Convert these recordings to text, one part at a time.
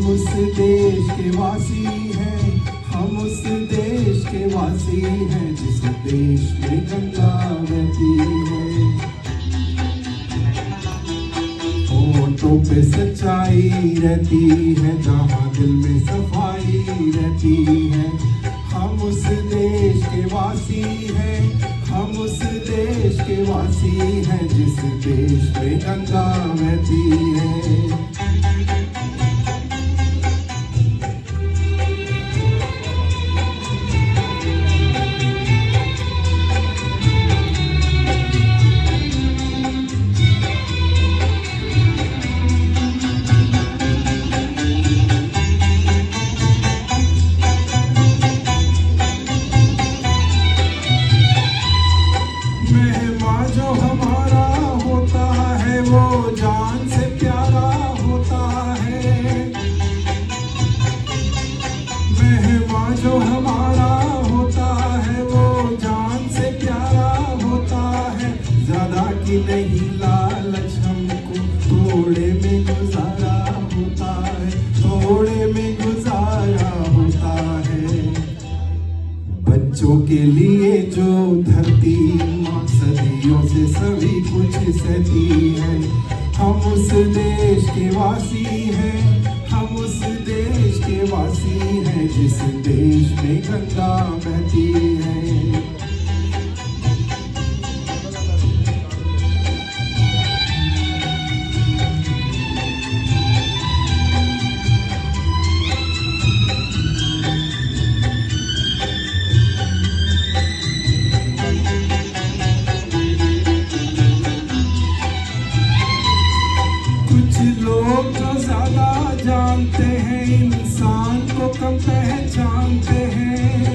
हम उस देश के वासी हैं, हम उस देश के वासी हैं जिस देश में गंगा बहती है। होठों पे सच्चाई रहती है, जहाँ दिल में सफाई रहती है। हम उस देश के वासी हैं, हम उस देश के वासी हैं जिस देश में गंगा बहती है। जो हमारा होता है वो जान से प्यारा होता है। मेहमान जो हमारा होता है वो जान से प्यारा होता है। ज्यादा की नहीं लालच हमको थोड़े में गुजारा होता है, थोड़े में गुजारा होता है। बच्चों के लिए जो धरती माँ सदियों से सभी कुछ सहती है। हम उस देश के वासी हैं, हम उस देश के वासी हैं जिस देश में गंगा बहती है। लोग जो ज्यादा जानते हैं इंसान को कम पहचानते हैं।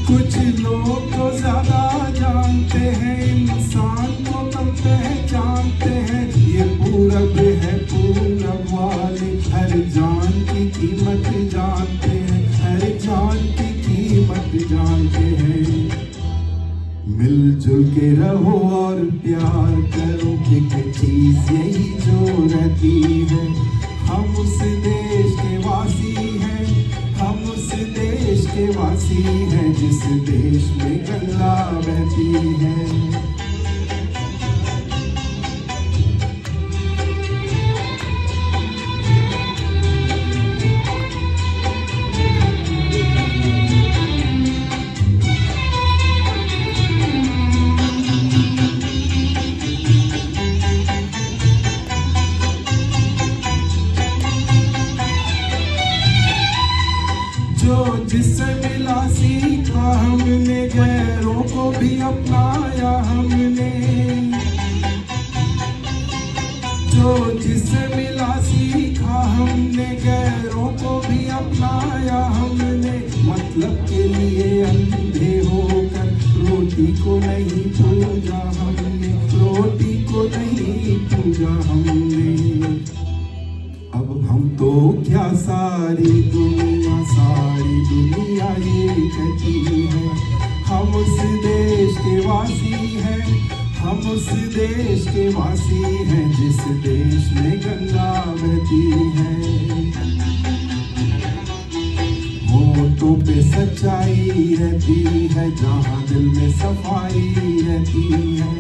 कुछ लोग जो ज्यादा जानते हैं इंसान को कम पहचानते हैं। ये पूरब है, पूरब वाले हर जान की कीमत जानते हैं, हर जान की कीमत जानते हैं। मिलजुल के रहो और प्यार करो, एक चीज यही जो रहती है। हम उस देश के वासी हैं, हम उस देश के वासी हैं जिस देश में गंगा बहती है। जो जिससे मिला सीखा हमने, गैरों को भी अपनाया हमने। जो जिससे मिला सीखा हमने, गैरों को भी अपनाया हमने। मतलब के लिए अंधे होकर रोटी को नहीं पूजा हमने, रोटी को नहीं पूजा हमने। अब हम तो क्या सारी दुनिया ये कहती है। हम उस देश के वासी हैं, हम उस देश के वासी हैं जिस देश में गंगा बहती है। होठों पे सच्चाई रहती है, जहाँ दिल में सफाई रहती है।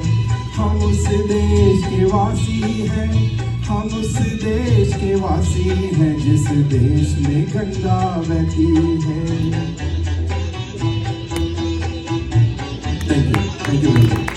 हम उस देश के वासी हैं, हम उस देश के वासी हैं जिस देश में गंगा बहती है। Thank you.